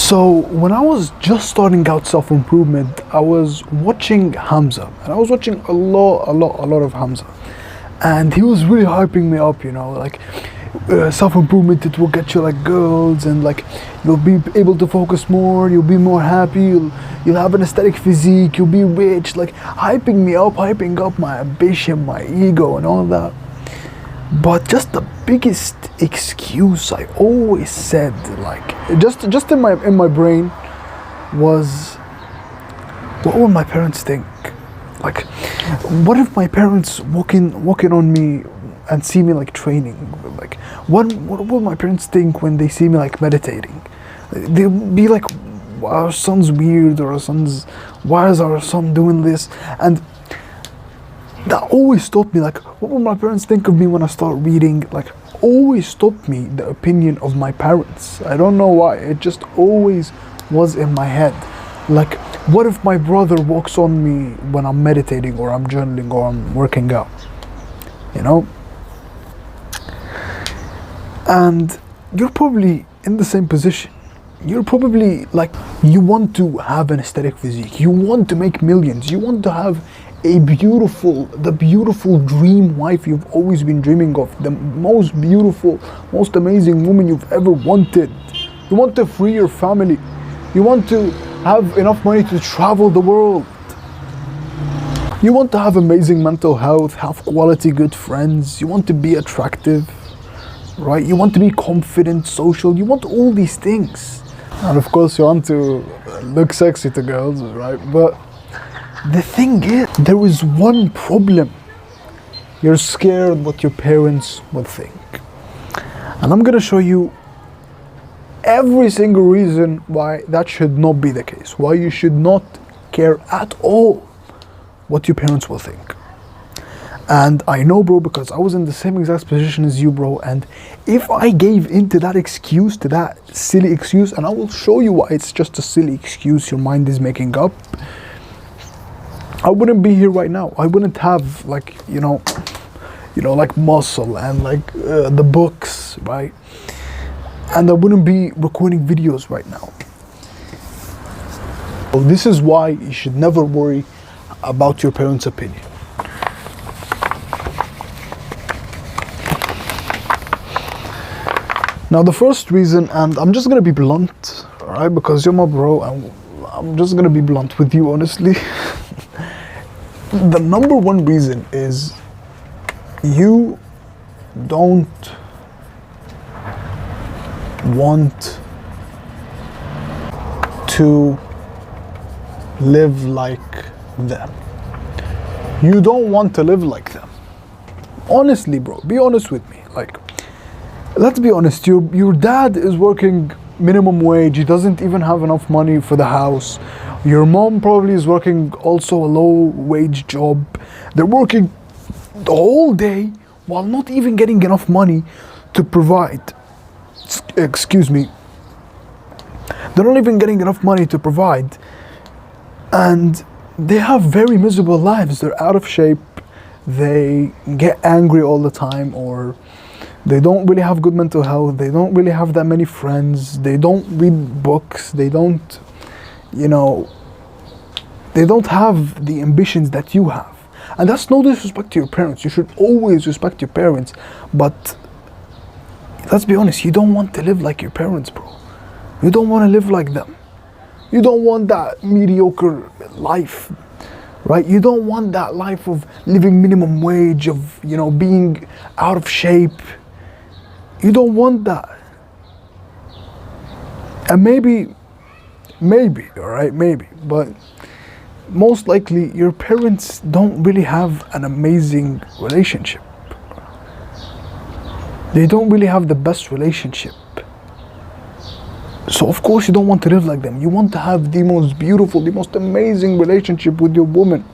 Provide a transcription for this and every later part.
So when I was just starting out self-improvement, I was watching Hamza, and I was watching a lot of Hamza, and he was really hyping me up. Like self-improvement, it will get you like girls, and like you'll be able to focus more, you'll be more happy, you'll have an aesthetic physique, you'll be rich, like hyping me up, hyping up my ambition, my ego, and all that. But just the biggest excuse I always said, like just in my brain, was, what will my parents think? Like, what if my parents walking on me and see me like training? Like, what will my parents think when they see me like meditating? They'll be like, our son's weird, or why is our son doing this? And that always stopped me. Like, what will my parents think of me when I start reading? Like, always stopped me, the opinion of my parents. I don't know why. It just always was in my head. Like, what if my brother walks on me when I'm meditating, or I'm journaling, or I'm working out? And you're probably in the same position. You're probably like, you want to have an aesthetic physique, you want to make millions, you want to have the beautiful dream wife you've always been dreaming of, the most beautiful, most amazing woman you've ever wanted. You want to free your family. You want to have enough money to travel the world. You want to have amazing mental health, have quality good friends. You want to be attractive, right? You want to be confident, social. You want all these things. And of course you want to look sexy to girls, right? But the thing is, there is one problem. You're scared what your parents will think. And I'm gonna show you every single reason why that should not be the case. Why you should not care at all what your parents will think. And I know, bro, because I was in the same exact position as you, bro. And if I gave into that excuse, to that silly excuse, and I will show you why it's just a silly excuse your mind is making up, I wouldn't be here right now. I wouldn't have like, like muscle and like the books, right? And I wouldn't be recording videos right now. So this is why you should never worry about your parents' opinion. Now the first reason, and I'm just gonna be blunt, alright, because you're my bro, and I'm just gonna be blunt with you, honestly. The number one reason is you don't want to live like them. You don't want to live like them. Honestly, bro, be honest with me. Like, let's be honest, your dad is working minimum wage, he doesn't even have enough money for the house. Your mom probably is working also a low wage job. They're working the whole day while not even getting enough money to provide. Excuse me. They're not even getting enough money to provide. And they have very miserable lives. They're out of shape. They get angry all the time, or they don't really have good mental health. They don't really have that many friends. They don't read books. They don't they don't have the ambitions that you have. And that's no disrespect to your parents. You should always respect your parents. But let's be honest, you don't want to live like your parents, bro. You don't want to live like them. You don't want that mediocre life, right? You don't want that life of living minimum wage, of, being out of shape. You don't want that. And maybe, all right, maybe, but most likely your parents don't really have an amazing relationship. They don't really have the best relationship. So of course you don't want to live like them. You want to have the most beautiful, the most amazing relationship with your woman.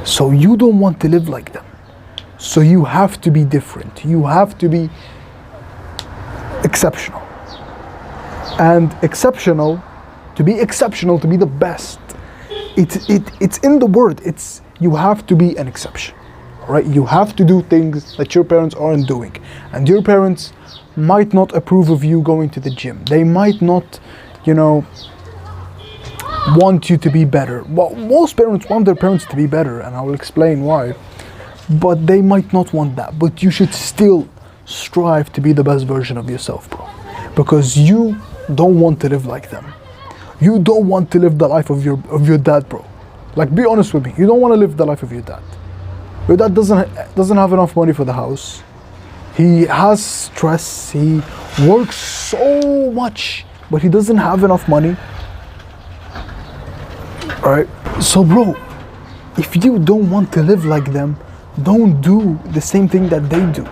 So you don't want to live like them. So you have to be different. You have to be exceptional. And to be exceptional, to be the best, it's in the word. You have to be an exception. right? You have to do things that your parents aren't doing. And your parents might not approve of you going to the gym. They might not, you know, want you to be better. Well, most parents want their parents to be better, and I will explain why. But they might not want that. But you should still strive to be the best version of yourself, bro. Because you don't want to live like them. You don't want to live the life of your dad, bro. Like, be honest with me. You don't want to live the life of your dad. Your dad doesn't have enough money for the house. He has stress. He works so much, but he doesn't have enough money. Alright? So, bro, if you don't want to live like them, don't do the same thing that they do.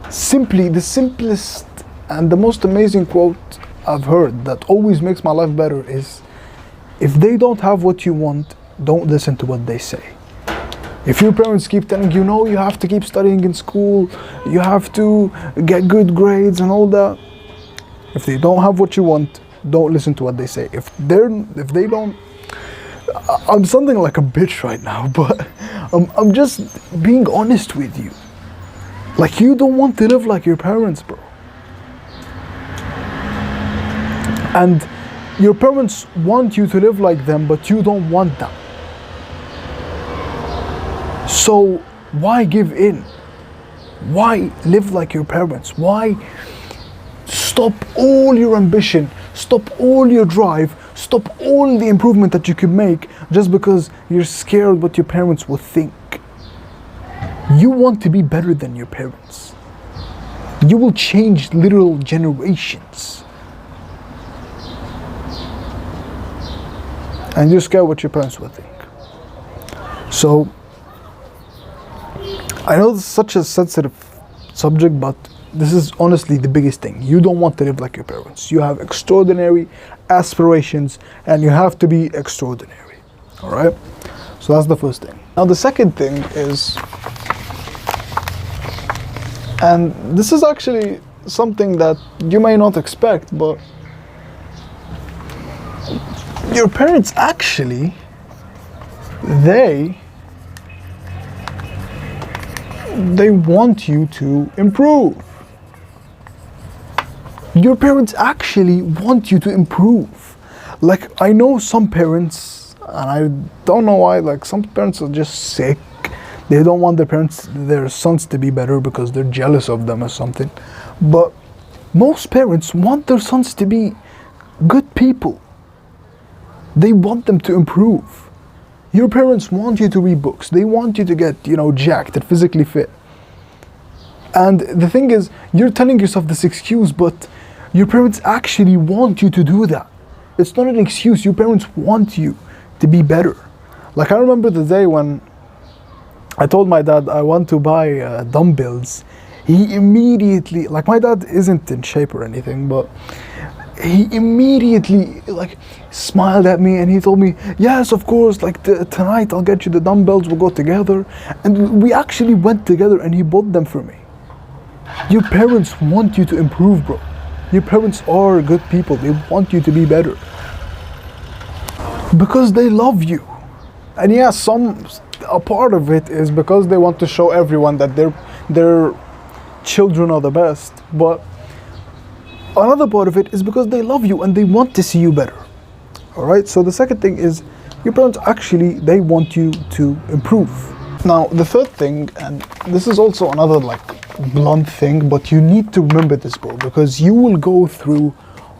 Simply, the simplest and the most amazing quote I've heard that always makes my life better is, if they don't have what you want, don't listen to what they say. If your parents keep telling you, no, you have to keep studying in school, you have to get good grades and all that, if they don't have what you want, don't listen to what they say. If they don't, I'm sounding like a bitch right now, but I'm just being honest with you. Like, you don't want to live like your parents, bro. And your parents want you to live like them, but you don't want that. So why give in? Why live like your parents? Why stop all your ambition, stop all your drive, stop all the improvement that you could make just because you're scared what your parents will think? You want to be better than your parents. You will change literal generations. And you're scared what your parents will think. So, I know this is such a sensitive subject, but this is honestly the biggest thing. You don't want to live like your parents. You have extraordinary aspirations, and you have to be extraordinary. Alright? So that's the first thing. Now the second thing is, and this is actually something that you may not expect, but your parents actually, they want you to improve. Your parents actually want you to improve. Like, I know some parents, and I don't know why, like, some parents are just sick. They don't want their sons to be better because they're jealous of them or something. But most parents want their sons to be good people. They want them to improve. Your parents want you to read books. They want you to get, jacked and physically fit. And the thing is, you're telling yourself this excuse, but your parents actually want you to do that. It's not an excuse. Your parents want you to be better. Like, I remember the day when I told my dad I want to buy dumbbells. He immediately, like, my dad isn't in shape or anything, but he immediately smiled at me and he told me, yes, of course, tonight I'll get you the dumbbells, we'll go together. And we actually went together and he bought them for me. Your parents want you to improve, bro. Your parents are good people. They want you to be better because they love you. And yeah, a part of it is because they want to show everyone that their children are the best, but another part of it is because they love you and they want to see you better. Alright, so the second thing is, your parents actually, they want you to improve. Now, the third thing, and this is also another blunt thing, but you need to remember this, bro, because you will go through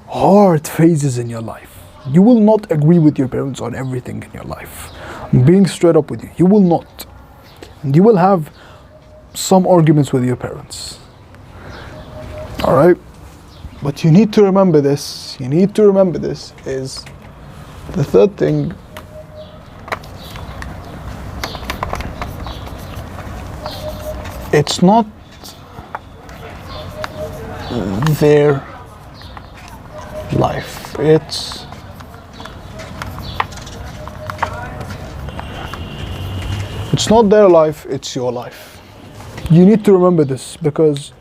hard phases in your life. You will not agree with your parents on everything in your life. I'm being straight up with you. You will not. And you will have some arguments with your parents. Alright? But you need to remember this. You need to remember this is the third thing. It's not their life. It's not their life, it's your life. You need to remember this because,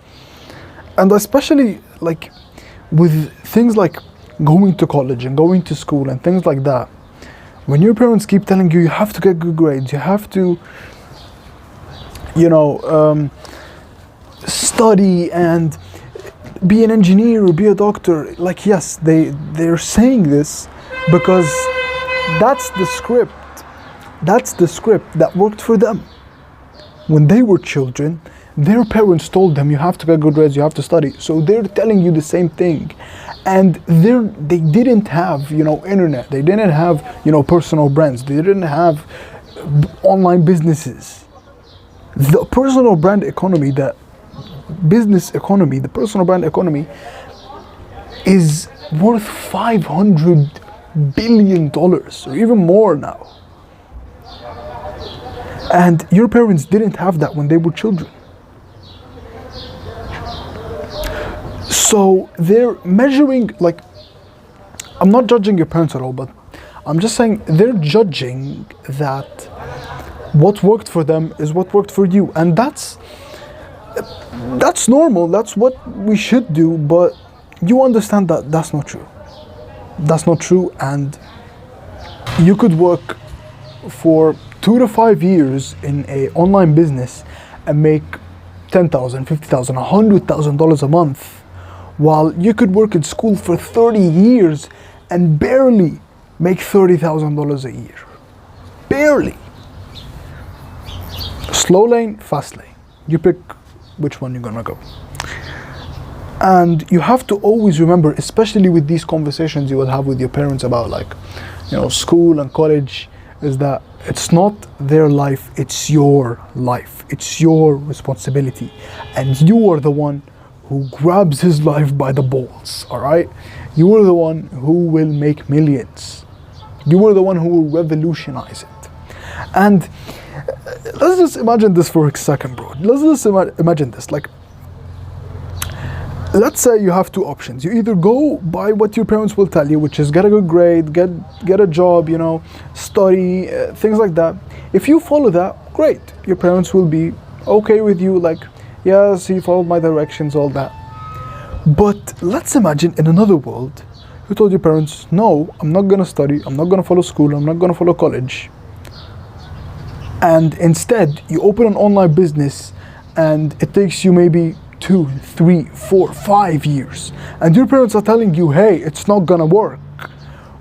and especially with things like going to college and going to school and things like that, when your parents keep telling you, you have to get good grades, you have to you know, study and be an engineer or be a doctor. Like, yes, they're saying this because that's the script. That's the script that worked for them. When they were children, their parents told them, you have to get good grades, you have to study. So they're telling you the same thing. And they didn't have, you know, internet. They didn't have, you know, personal brands. They didn't have online businesses. The personal brand economy, the business economy, the personal brand economy is worth $500 billion or even more now. And your parents didn't have that when they were children. So they're measuring, like, I'm not judging your parents at all, but I'm just saying they're judging that what worked for them is what worked for you. And that's normal, that's what we should do, but you understand that that's not true. That's not true, and you could work for 2 to 5 years in a online business and make $10,000, $50,000, $100,000 a month, while you could work in school for 30 years and barely make $30,000 a year. Barely. Slow lane, fast lane. You pick which one you're gonna go. And you have to always remember, especially with these conversations you will have with your parents about, like, you know, school and college, is that it's not their life, it's your life. It's your responsibility. And you are the one who grabs his life by the balls, all right? You are the one who will make millions. You are the one who will revolutionize it. And let's just imagine this for a second, bro. Let's just imagine this. Like, let's say you have two options. You either go by what your parents will tell you, which is get a good grade, get a job, you know, study, things like that. If you follow that, great. Your parents will be okay with you, like, yes, he followed my directions, all that. But let's imagine in another world, you told your parents, no, I'm not gonna study, I'm not gonna follow school, I'm not gonna follow college. And instead, you open an online business and it takes you maybe 2, 3, 4, 5 years. And your parents are telling you, hey, it's not gonna work.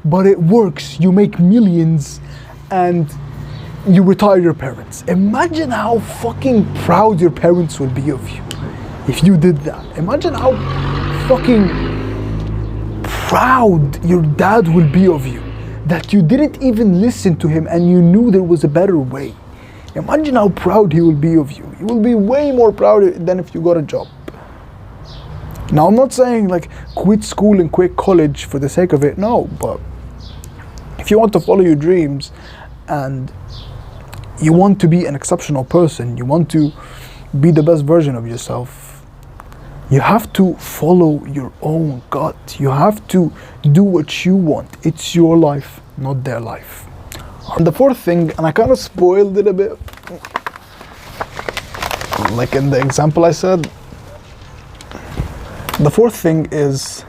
But it works, you make millions and you retire your parents. Imagine how fucking proud your parents would be of you if you did that. Imagine how fucking proud your dad will be of you that you didn't even listen to him and you knew there was a better way. Imagine how proud he will be of you. He will be way more proud than if you got a job. Now, I'm not saying like quit school and quit college for the sake of it, no, but if you want to follow your dreams and you want to be an exceptional person, you want to be the best version of yourself, you have to follow your own gut. You have to do what you want. It's your life, not their life. And the fourth thing, and I kind of spoiled it a bit, like in the example I said, the fourth thing is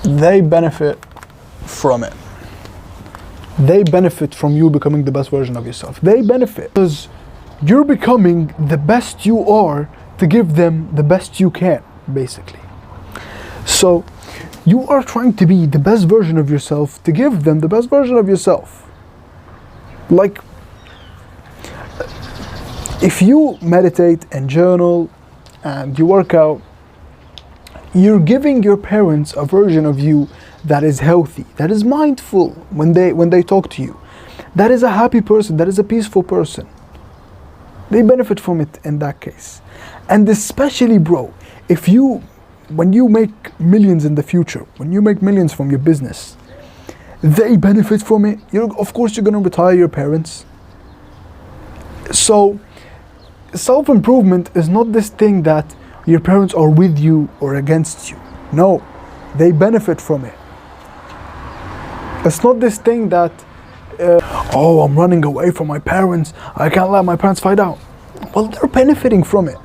they benefit from it. They benefit from you becoming the best version of yourself. They benefit because you're becoming the best you are to give them the best you can, basically. So you are trying to be the best version of yourself to give them the best version of yourself. Like, if you meditate and journal and you work out, you're giving your parents a version of you that is healthy, that is mindful when they talk to you, that is a happy person, that is a peaceful person. They benefit from it in that case. And especially, bro, when you make millions in the future, when you make millions from your business, they benefit from it. Of course you're gonna retire your parents. So self-improvement is not this thing that your parents are with you or against you. No, they benefit from it. It's not this thing that, oh, I'm running away from my parents, I can't let my parents find out. Well, they're benefiting from it.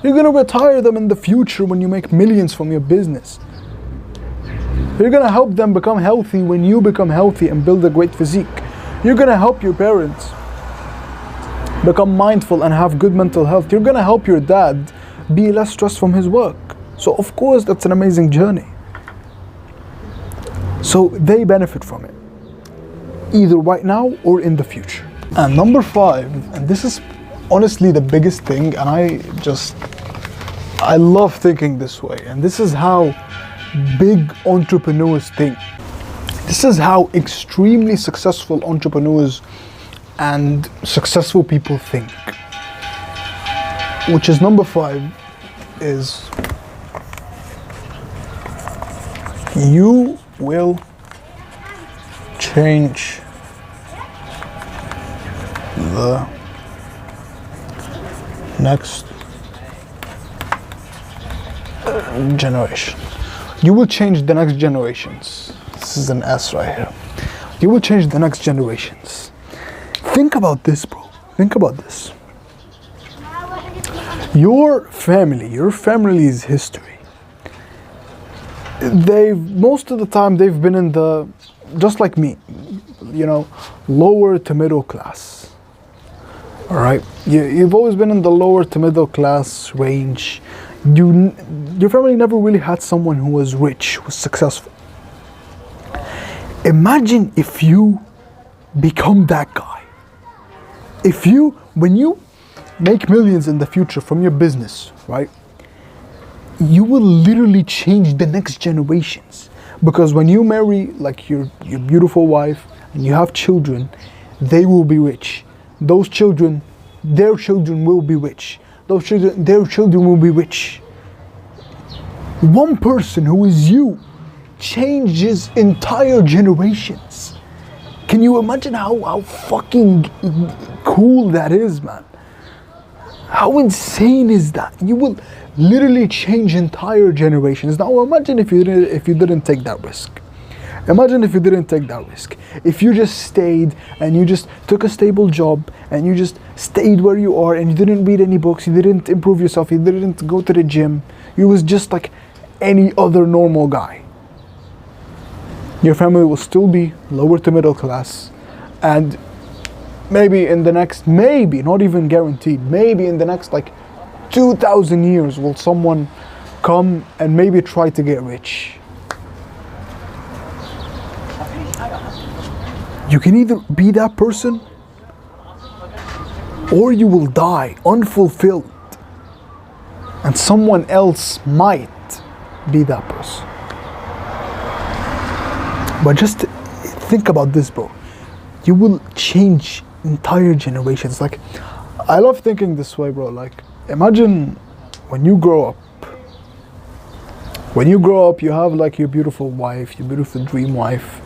You're gonna retire them in the future when you make millions from your business. You're gonna help them become healthy when you become healthy and build a great physique. You're gonna help your parents become mindful and have good mental health. You're gonna help your dad be less stressed from his work. So of course that's an amazing journey. So they benefit from it, either right now or in the future. And number 5, and this is honestly the biggest thing, and I love thinking this way, and this is how big entrepreneurs think. This is how extremely successful entrepreneurs and successful people think. Which is number 5 is you will change the next generation. You will change the next generations. This is an S right here. You will change the next generations. Think about this, bro. Think about this. Your family's history. Most of the time they've been in the, just like me, lower to middle class. All right, you've always been in the lower to middle class range. Your family never really had someone who was rich, who was successful. Imagine if you become that guy. When you make millions in the future from your business, right? You will literally change the next generations, because when you marry like your beautiful wife and you have children, they will be rich. Those children, their children will be rich. Those children, their children will be rich. One person who is you changes entire generations. Can you imagine how fucking cool that is, man? How insane is that? You will literally change entire generations. Now imagine if you didn't take that risk. Imagine if you didn't take that risk. If you just stayed and you just took a stable job and you just stayed where you are and you didn't read any books, you didn't improve yourself, you didn't go to the gym, you was just like any other normal guy. Your family will still be lower to middle class, and maybe in the next, not even guaranteed, maybe in the next like 2,000 years will someone come and maybe try to get rich. You can either be that person or you will die unfulfilled, and someone else might be that person. But just think about this, bro. You will change entire generations. Like, I love thinking this way, bro. Like, imagine when you grow up. When you grow up, you have like your beautiful wife, your beautiful dream wife,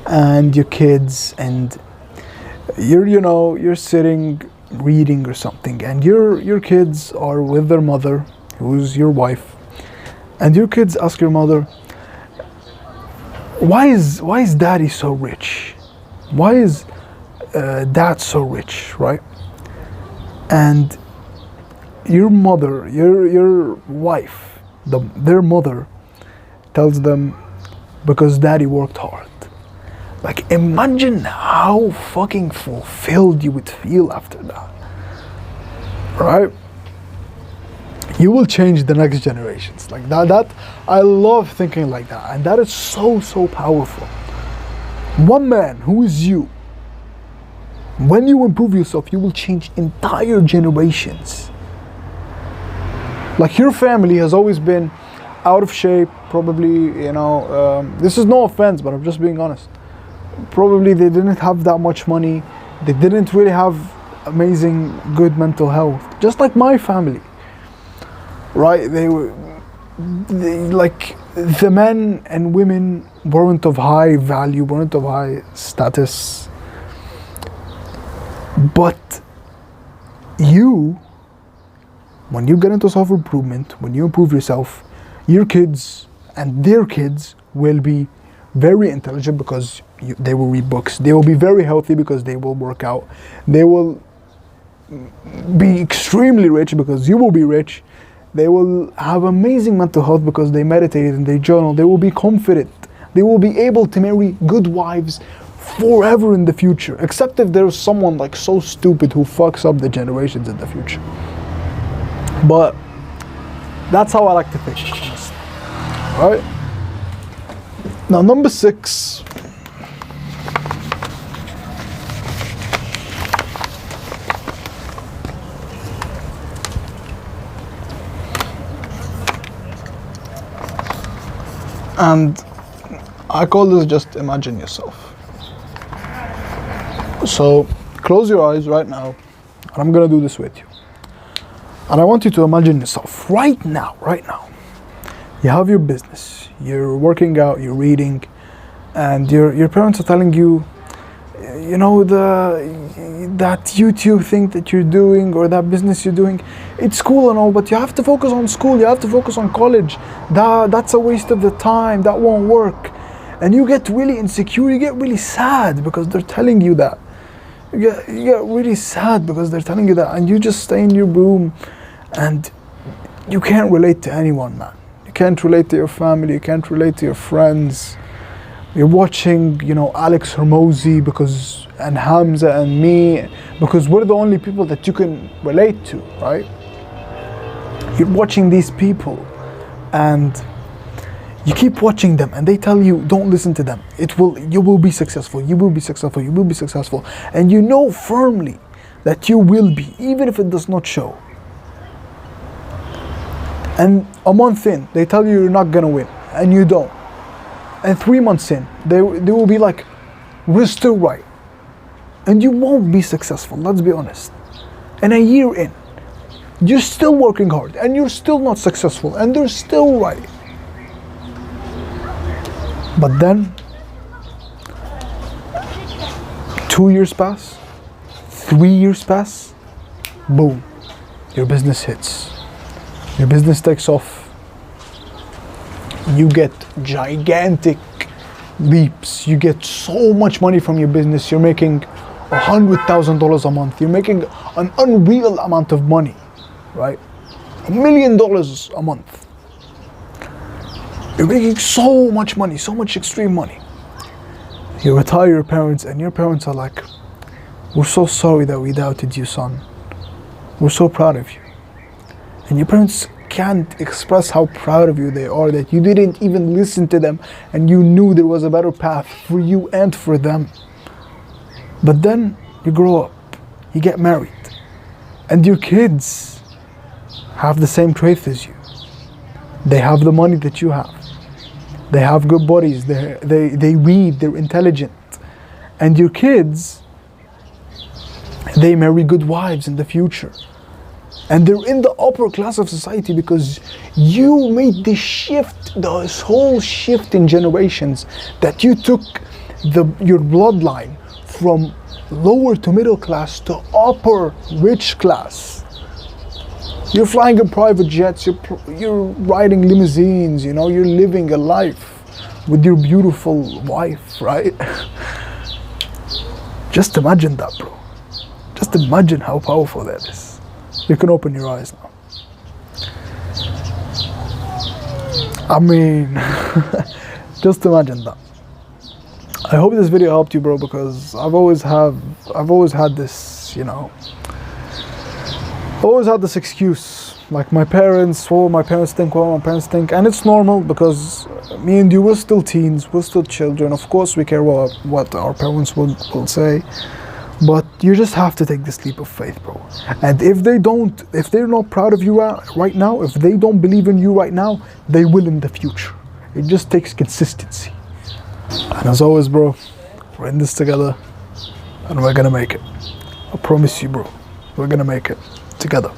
and your kids, and you're sitting reading or something, and your kids are with their mother, who's your wife, and your kids ask your mother, why is daddy so rich? Why is dad so rich, right? And your mother, your wife, their mother tells them, because daddy worked hard. Like, imagine how fucking fulfilled you would feel after that, right? You will change the next generations. Like that I love thinking like that, and that is so powerful. One man who is you, when you improve yourself, you will change entire generations. Like, your family has always been out of shape, probably, this is no offense, but I'm just being honest. Probably they didn't have that much money, they didn't really have amazing good mental health, just like my family, right? Like, the men and women weren't of high value, weren't of high status, but when you get into self-improvement, when you improve yourself, your kids and their kids will be very intelligent because they will read books. They will be very healthy because they will work out. They will be extremely rich because you will be rich. They will have amazing mental health because they meditate and they journal. They will be confident. They will be able to marry good wives forever in the future, except if there's someone like so stupid who fucks up the generations in the future. But that's how I like to think, honestly. Right? Now, number 6. And I call this just imagine yourself. So close your eyes right now, and I'm gonna do this with you. And I want you to imagine yourself right now. You have your business, you're working out, you're reading, and your parents are telling you, you know, that YouTube thing that you're doing or that business you're doing, it's cool and all, but you have to focus on school, you have to focus on college. That's a waste of the time, that won't work. And you get really insecure, you get really sad because they're telling you that. You get really sad because they're telling you that, and you just stay in your room and you can't relate to anyone, man. You can't relate to your family, you can't relate to your friends. You're watching, you know, Alex Hormozi and Hamza and me, because we're the only people that you can relate to, right? You're watching these people and you keep watching them and they tell you, don't listen to them. You will be successful, you will be successful, you will be successful. And you know firmly that you will be, even if it does not show. And a month in, they tell you you're not gonna win, and you don't. And 3 months in, they will be like, we're still right. And you won't be successful, let's be honest. And a year in, you're still working hard, and you're still not successful, and they're still right. But then, 2 years pass, 3 years pass, boom, your business hits. Your business takes off. You get gigantic leaps. You get so much money from your business. You're making $100,000 a month. You're making an unreal amount of money, right? $1 million a month. You're making so much money, so much extreme money. You retire your parents, and your parents are like, we're so sorry that we doubted you, son. We're so proud of you. And your parents can't express how proud of you they are, that you didn't even listen to them and you knew there was a better path for you and for them. But then you grow up, you get married, and your kids have the same traits as you. They have the money that you have. They have good bodies, they read, they're intelligent. And your kids, they marry good wives in the future. And they're in the upper class of society because you made this shift, this whole shift in generations, that you took your bloodline from lower to middle class to upper rich class. You're flying in private jets, you're riding limousines, you know, you're living a life with your beautiful wife, right? Just imagine that, bro. Just imagine how powerful that is. You can open your eyes now. I mean, just imagine that. I hope this video helped you, bro, because I've always had this, you know, always had this excuse, like my parents think, and it's normal because me and you, we're still teens, we're still children. Of course we care what our parents will say. But you just have to take this leap of faith, bro. And if they're not proud of you right now, if they don't believe in you right now, they will in the future. It just takes consistency. And as always, bro, we're in this together, and we're gonna make it. I promise you, bro, we're gonna make it together.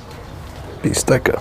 Peace, take care.